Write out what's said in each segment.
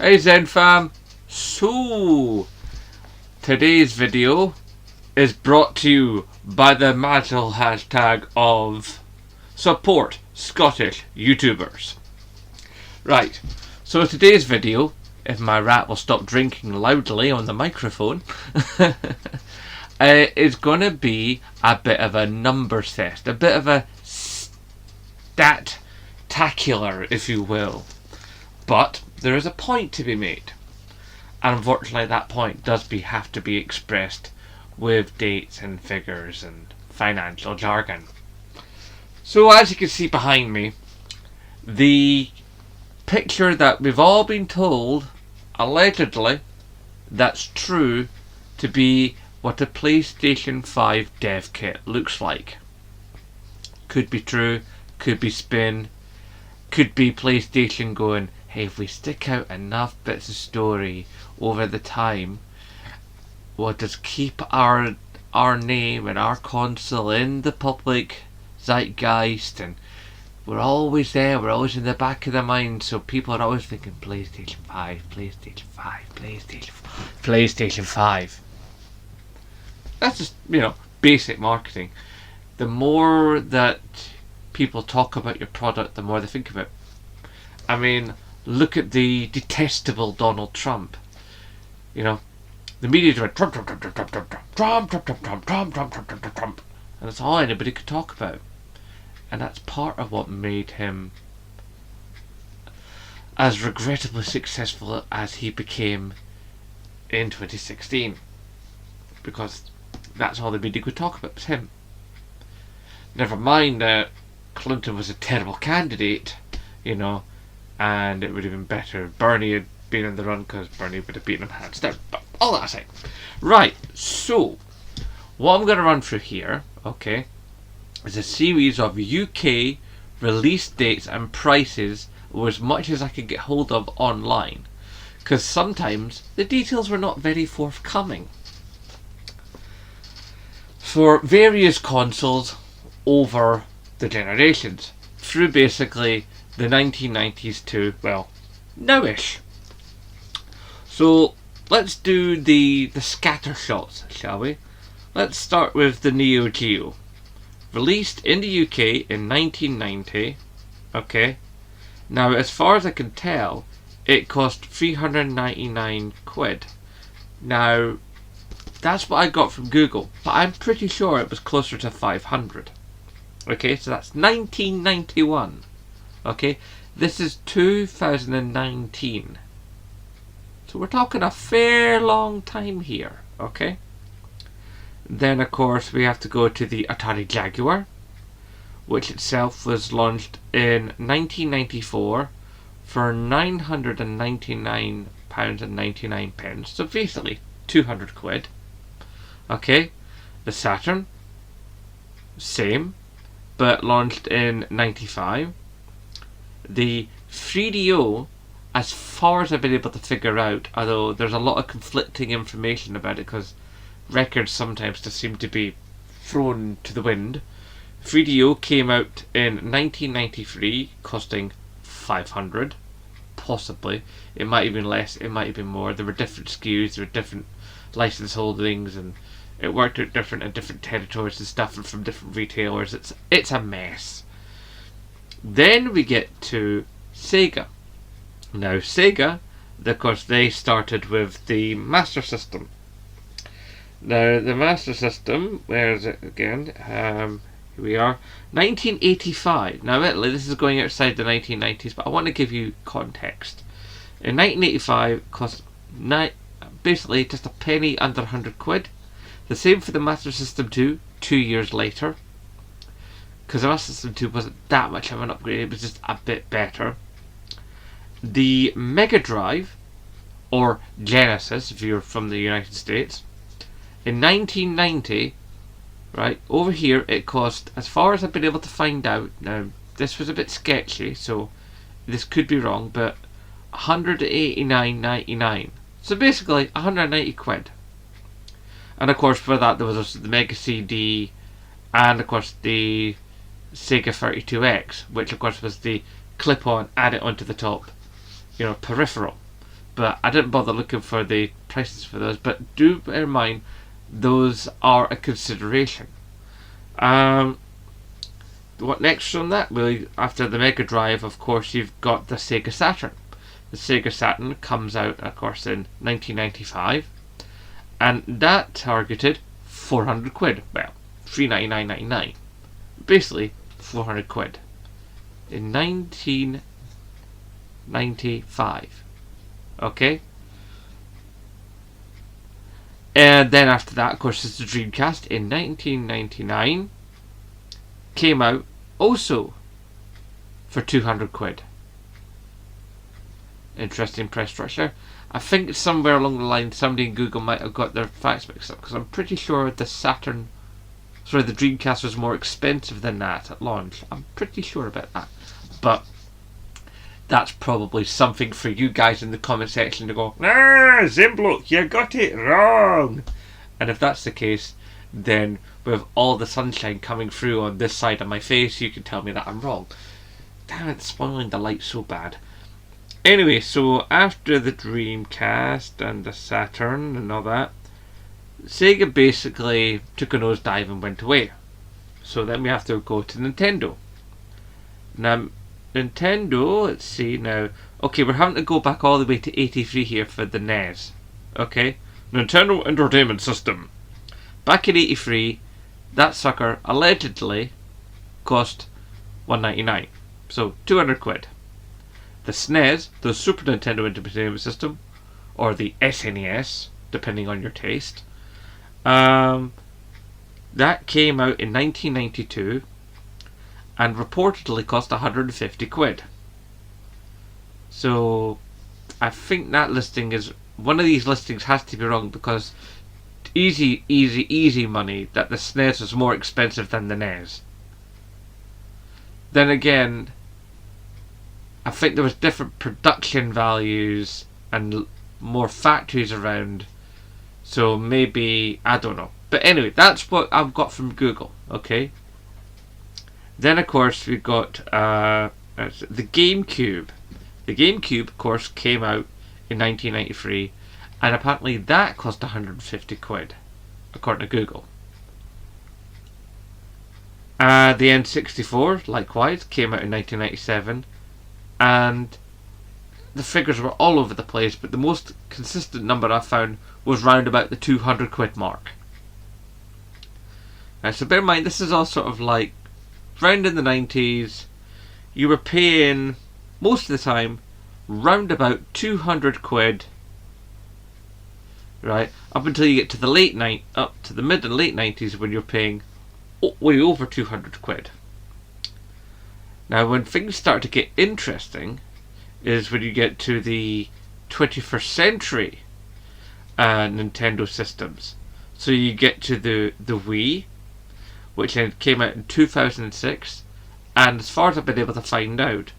Hey Zen fam! So, today's video is brought to you by the magical hashtag of support Scottish YouTubers. Right, so today's video, if my rat will stop drinking loudly on the microphone, is going to be a bit of a number test, a bit of a stat-tacular, if you will. But there is a point to be made, and unfortunately that point does have to be expressed with dates and figures and financial jargon. So as you can see behind me, the picture that we've all been told, allegedly, that's true, to be what a PlayStation 5 dev kit looks like. Could be true, could be spin, could be PlayStation going, hey, if we stick out enough bits of story over the time, we'll just keep our name and our console in the public zeitgeist, and we're always there, we're always in the back of the mind, so people are always thinking PlayStation 5, PlayStation 5, PlayStation 5. That's just, basic marketing. The more that people talk about your product, the more they think of it. I mean, look at the detestable Donald Trump. The media went Trump, and that's all anybody could talk about. And that's part of what made him as regrettably successful as he became in 2016. Because that's all the media could talk about, was him. Never mind that Clinton was a terrible candidate, and it would have been better if Bernie had been in the run, because Bernie would have beaten him hands down. But all that aside. Right, so what I'm going to run through here, is a series of UK release dates and prices, or as much as I could get hold of online, because sometimes the details were not very forthcoming, for various consoles over the generations, through basically the 1990s to, nowish. So let's do the scatter shots, shall we? Let's start with the Neo Geo. Released in the UK in 1990. Now, as far as I can tell, it cost 399 quid. Now, that's what I got from Google, but I'm pretty sure it was closer to 500. So that's 1991. This is 2019. So we're talking a fair long time here. Then, of course, we have to go to the Atari Jaguar, which itself was launched in 1994 for £999.99. So basically 200 quid. The Saturn, same, but launched in 95. The 3DO, as far as I've been able to figure out, although there's a lot of conflicting information about it because records sometimes just seem to be thrown to the wind, 3DO came out in 1993, costing 500, possibly. It might have been less, it might have been more. There were different SKUs, there were different license holdings, and it worked out different in different territories and stuff, and from different retailers. It's a mess. Then we get to Sega. Now Sega, of course, they started with the Master System. Now the Master System, where is it again? Here we are, 1985. Now admittedly this is going outside the 1990s, but I want to give you context. In 1985 it cost basically just a penny under 100 quid. The same for the Master System 2, 2 years later. Because the Master System 2 wasn't that much of an upgrade, it was just a bit better. The Mega Drive, or Genesis if you're from the United States, in 1990, over here it cost, as far as I've been able to find out, now this was a bit sketchy, so this could be wrong, but £189.99. So basically 190 quid. And of course for that there was also the Mega CD, and of course the Sega 32X, which of course was the clip-on, add it onto the top, peripheral. but I didn't bother looking for the prices for those. But do bear in mind, those are a consideration. What next on that? Well, after the Mega Drive, of course, you've got the Sega Saturn. The Sega Saturn comes out, of course, in 1995, and that targeted 400 quid. Well, $399.99. Basically, 400 quid. In 1995. Okay? And then after that, of course, is the Dreamcast in 1999. Came out also for 200 quid. Interesting price structure. I think somewhere along the line somebody in Google might have got their facts mixed up, because I'm pretty sure the Dreamcast was more expensive than that at launch. I'm pretty sure about that. But that's probably something for you guys in the comment section to go, Zimblock, you got it wrong. And if that's the case, then with all the sunshine coming through on this side of my face, you can tell me that I'm wrong. Damn it, spoiling the light so bad. Anyway, so after the Dreamcast and the Saturn and all that, Sega basically took a nosedive and went away. So then we have to go to Nintendo. Now, Nintendo, let's see now. Okay, we're having to go back all the way to 83 here for the NES. Okay? Nintendo Entertainment System. Back in 83, that sucker allegedly cost $199. So, 200 quid. The SNES, the Super Nintendo Entertainment System, or the SNES, depending on your taste, that came out in 1992 and reportedly cost 150 quid. So, I think that listing is... one of these listings has to be wrong, because easy money that the SNES was more expensive than the NES. Then again, I think there was different production values and more factories around, so maybe, I don't know. But anyway, that's what I've got from Google, okay? Then of course we got the GameCube. The GameCube, of course, came out in 1993, and apparently that cost 150 quid, according to Google. The N64, likewise, came out in 1997, and the figures were all over the place, but the most consistent number I found was round about the 200 quid mark. Now, so bear in mind, this is all sort of like, round in the 90s, you were paying, most of the time, round about 200 quid, right, up until you get to the up to the mid and late 90s, when you're paying way over 200 quid. Now, when things start to get interesting is when you get to the 21st century Nintendo systems. So you get to the Wii, which then came out in 2006, and as far as I've been able to find out,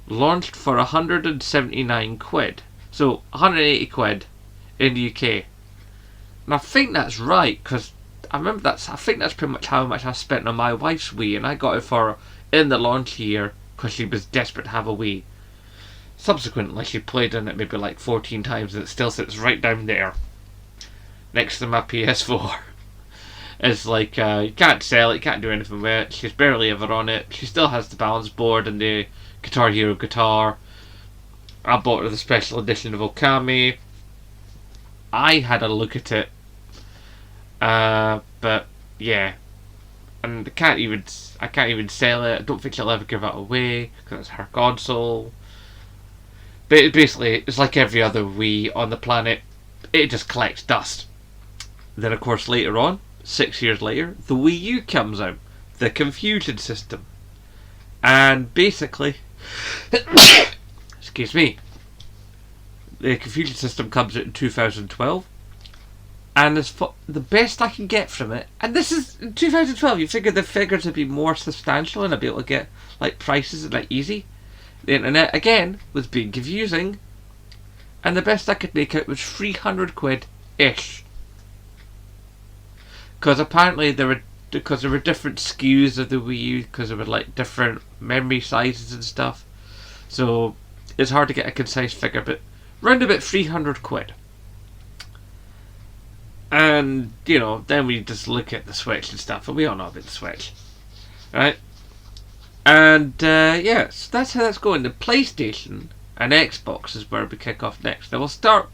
launched for 179 quid. So 180 quid in the UK. And I think that's right, because I think that's pretty much how much I spent on my wife's Wii, and I got it for in the launch year because she was desperate to have a Wii. Subsequently, she played on it maybe like 14 times, and it still sits right down there next to my PS4. It's like, you can't sell it, you can't do anything with it. She's barely ever on it. She still has the balance board and the Guitar Hero guitar. I bought her the special edition of Okami. I had a look at it, but yeah, and I can't even sell it. I don't think she'll ever give it away because it's her console. But basically, it's like every other Wii on the planet. It just collects dust. Then, of course, later on, 6 years later, the Wii U comes out, the Confusion system, and basically, excuse me, the Confusion system comes out in 2012, and as for the best I can get from it, and this is in 2012, you figure the figures would be more substantial and I'd be able to get like prices and like easy. The internet again was being confusing, and the best I could make out was 300 quid ish. Because apparently there were different SKUs of the Wii U, because there were like different memory sizes and stuff. So it's hard to get a concise figure, but round about 300 quid. And, you know, then we just look at the Switch and stuff, and we all know about the Switch. Right? And, yeah, so that's how that's going. The PlayStation and Xbox is where we kick off next. Now, we'll start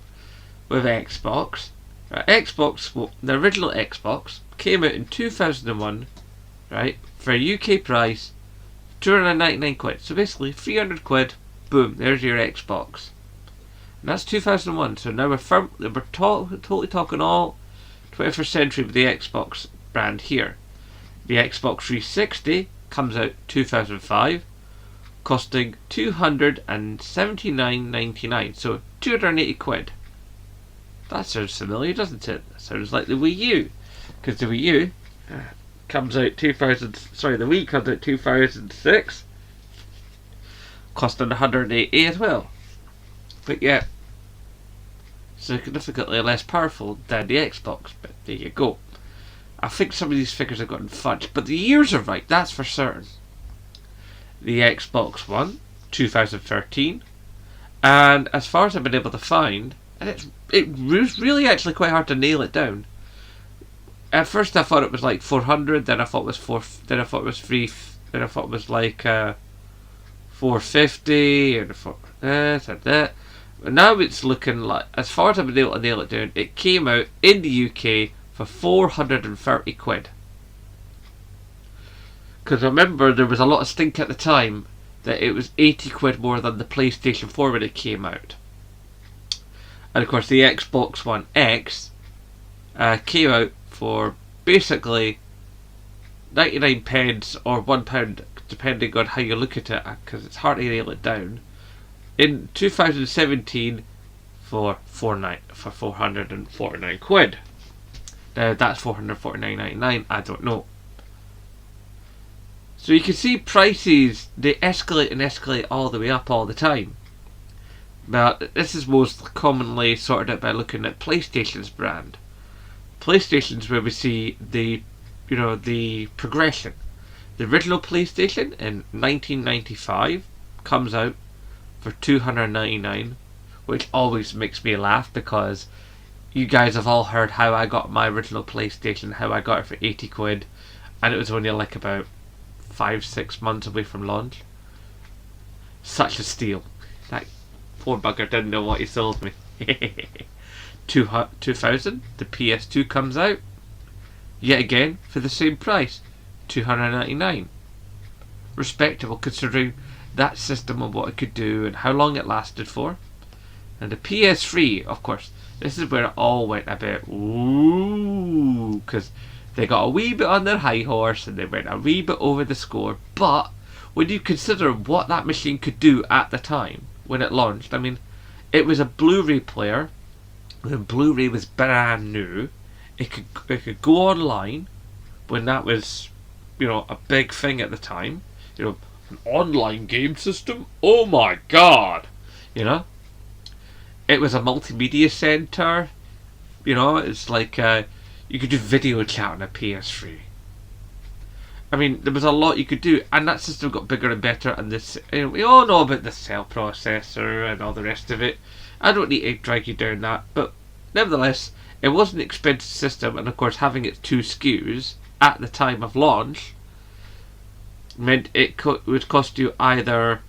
with Xbox. Xbox, well, the original Xbox came out in 2001, right, for a UK price, 299 quid. So basically, 300 quid, boom, there's your Xbox. And that's 2001, so now we're totally talking all 21st century with the Xbox brand here. The Xbox 360 comes out 2005, costing $279.99, so 280 quid. That sounds familiar, doesn't it? That sounds like the Wii U, because the Wii U comes out the Wii comes out 2006, costing 180 as well. But yeah, significantly less powerful than the Xbox, but there you go. I think some of these figures have gotten fudged, but the years are right, that's for certain. The Xbox One, 2013, and as far as I've been able to find, and it was really actually quite hard to nail it down. At first I thought it was like 400, then I thought it was 450, and I thought that. But now it's looking like, as far as I've been able to nail it down, it came out in the UK for 430 quid. Because remember, there was a lot of stink at the time that it was 80 quid more than the PlayStation 4 when it came out. And of course the Xbox One X came out for basically 99 pence or £1, depending on how you look at it, because it's hard to nail it down, in 2017 for 449 quid. Now that's 449.99, I don't know. So you can see prices, they escalate and escalate all the way up all the time. But this is most commonly sorted out by looking at PlayStation's brand. PlayStation's where we see the progression. The original PlayStation in 1995 comes out for $299, which always makes me laugh because you guys have all heard how I got my original PlayStation, how I got it for 80 quid, and it was only like about 5-6 months away from launch. Such a steal. That poor bugger didn't know what he sold me. 2000, the PS2 comes out, yet again for the same price, $299. Respectable considering that system and what it could do and how long it lasted for. And the PS3, of course, this is where it all went a bit ooh, because they got a wee bit on their high horse and they went a wee bit over the score. But when you consider what that machine could do at the time when it launched, I mean, it was a Blu-ray player when Blu-ray was brand new. It could go online when that was, a big thing at the time. An online game system. Oh my god! It was a multimedia center. It's like you could do video chat on a PS3. I mean, there was a lot you could do, and that system got bigger and better. And this, we all know about the cell processor and all the rest of it. I don't need to drag you down that, but nevertheless, it was an expensive system, and of course, having its 2 SKUs at the time of launch meant it would cost you either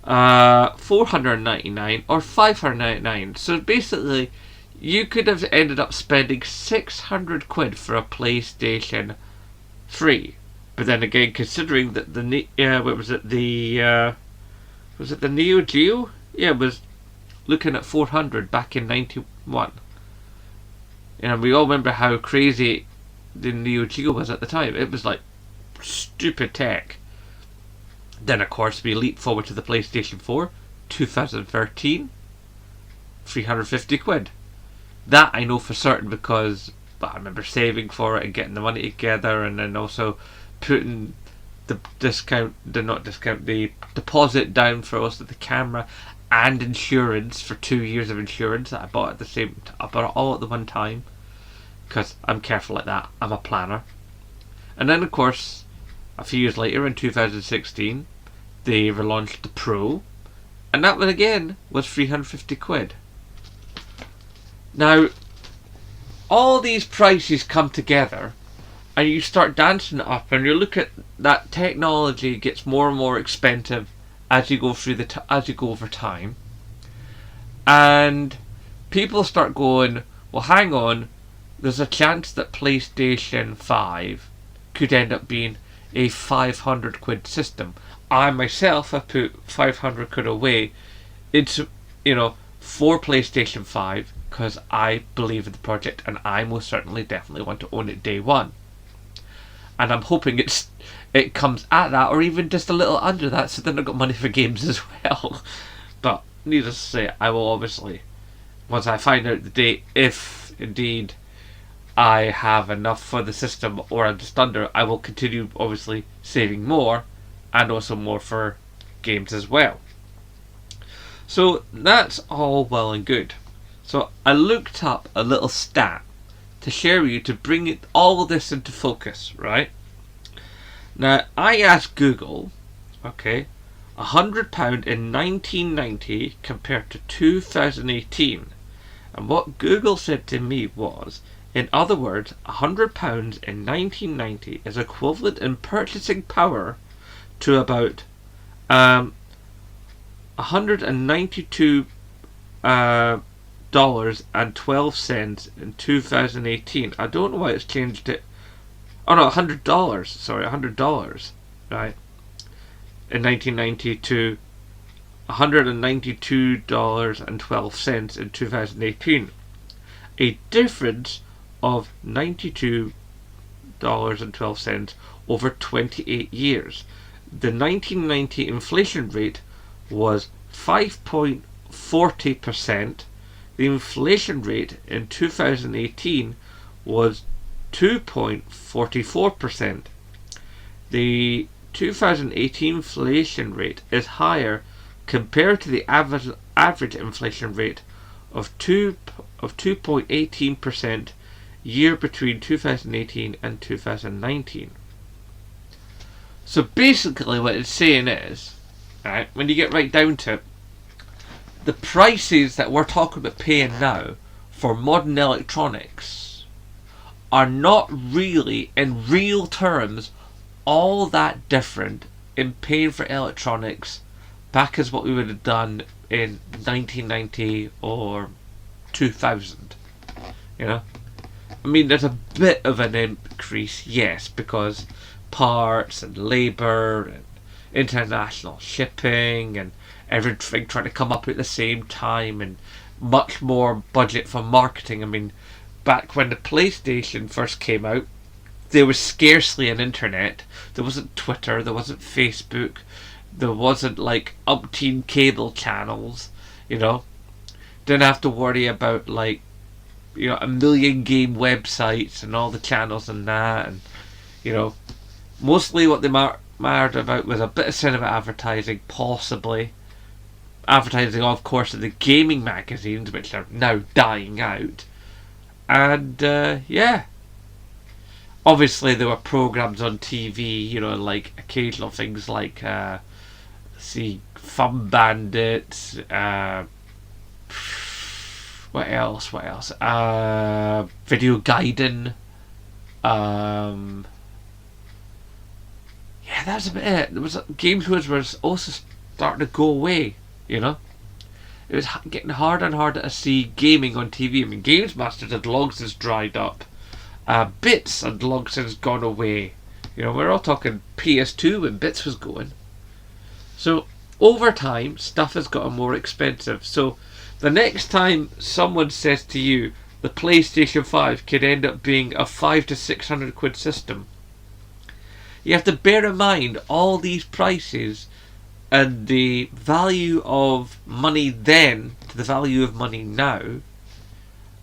$499 or $599. So basically, you could have ended up spending 600 quid for a PlayStation 3. But then again, considering that the Neo Geo? Yeah, it was looking at 400 back in 91. We all remember how crazy the Neo Geo was at the time. It was like stupid tech. Then of course we leap forward to the PlayStation 4, 2013, 350 quid. That I know for certain because I remember saving for it and getting the money together, and then also putting the deposit down for us at the camera and insurance for 2 years of insurance that I bought I bought it all at the one time because I'm careful like that. I'm a planner. And then of course a few years later in 2016 they relaunched the Pro, And that one again was 350 quid. Now, all these prices come together and you start dancing it up, and you look at that technology gets more and more expensive as you go through as you go over time, and people start going, well, hang on, there's a chance that PlayStation 5 could end up being a 500 quid system. I myself have put 500 quid away into, for PlayStation 5 because I believe in the project and I most certainly definitely want to own it day one. And I'm hoping it comes at that or even just a little under that, so then I've got money for games as well. But needless to say, I will obviously, once I find out the date, if indeed I have enough for the system or I'm just under, I will continue obviously saving more and also more for games as well. So that's all well and good. So I looked up a little stat to share with you to bring all this into focus, right? Now, I asked Google, okay, £100 in 1990 compared to 2018. And what Google said to me was, in other words, £100 in 1990 is equivalent in purchasing power to about $192 $192.12 in 2018. I don't know why it's changed it. Oh no, $100. Sorry, $100. Right, in 1990 to $192.12 in 2018. A difference of $92.12 over 28 years. The 1990 inflation rate was 5.40%. The inflation rate in 2018 was 2.44%. The 2018 inflation rate is higher compared to the average inflation rate of 2.18% year between 2018 and 2019. So basically what it's saying is, right, when you get right down to it, the prices that we're talking about paying now for modern electronics are not really, in real terms, all that different in paying for electronics back as what we would have done in 1990 or 2000. I mean, there's a bit of an increase, yes, because parts and labour and international shipping and everything trying to come up at the same time, and much more budget for marketing. I mean, back when the PlayStation first came out, there was scarcely an internet. There wasn't Twitter, there wasn't Facebook, there wasn't like umpteen cable channels, Didn't have to worry about a million game websites and all the channels and that, and mostly what they mattered about was a bit of cinema advertising, possibly advertising, of course, of the gaming magazines, which are now dying out. And obviously there were programs on TV, like occasional things like Fun Bandits, what else? Video Gaiden. That's about it. There was games which was also starting to go away. It was getting harder and harder to see gaming on TV. I mean, Games Master had long since dried up. Bits had long since gone away. We're all talking PS2 when Bits was going. So over time, stuff has gotten more expensive. So the next time someone says to you the PlayStation 5 could end up being a 500 to 600 quid system, you have to bear in mind all these prices and the value of money then to the value of money now.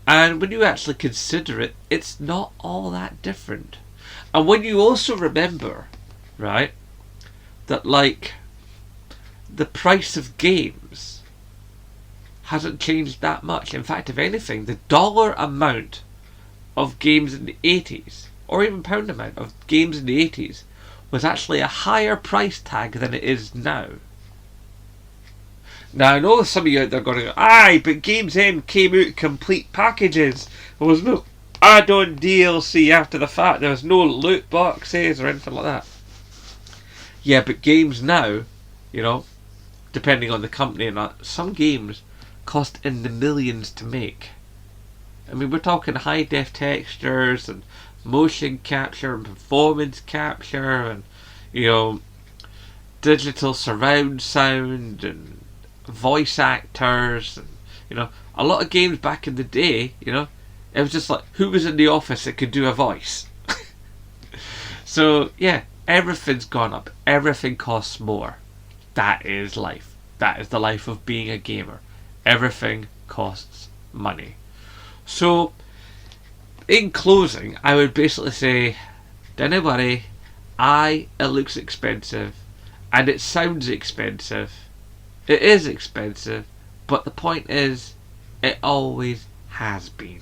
And when you actually consider it, it's not all that different. And when you also remember, right, that the price of games hasn't changed that much. In fact, if anything, the dollar amount of games in the 80s, or even pound amount of games in the 80s, was actually a higher price tag than it is now. Now I know some of you out there are going to go, aye, but Games End came out complete packages. There was no add-on DLC after the fact. There was no loot boxes or anything like that. Yeah, but games now, you know, depending on the company and that, some games cost in the millions to make. I mean, we're talking high def textures and motion capture and performance capture and, you know, digital surround sound and voice actors and, you know, a lot of games back in the day, you know, it was just like, who was in the office that could do a voice? So yeah, everything's gone up, everything costs more. That is life. That is the life of being a gamer. Everything costs money. So in closing, I would basically say, don't worry, it looks expensive and it sounds expensive. It is expensive, but the point is, it always has been.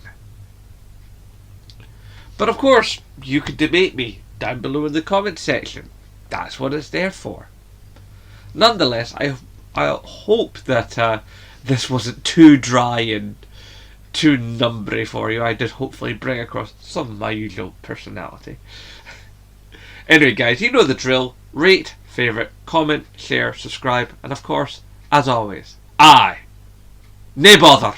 But of course, you could debate me down below in the comment section. That's what it's there for. Nonetheless, I hope that this wasn't too dry and too numbery for you. I did hopefully bring across some of my usual personality. Anyway guys, you know the drill. Rate, favourite, comment, share, subscribe, and of course, as always, nae bother.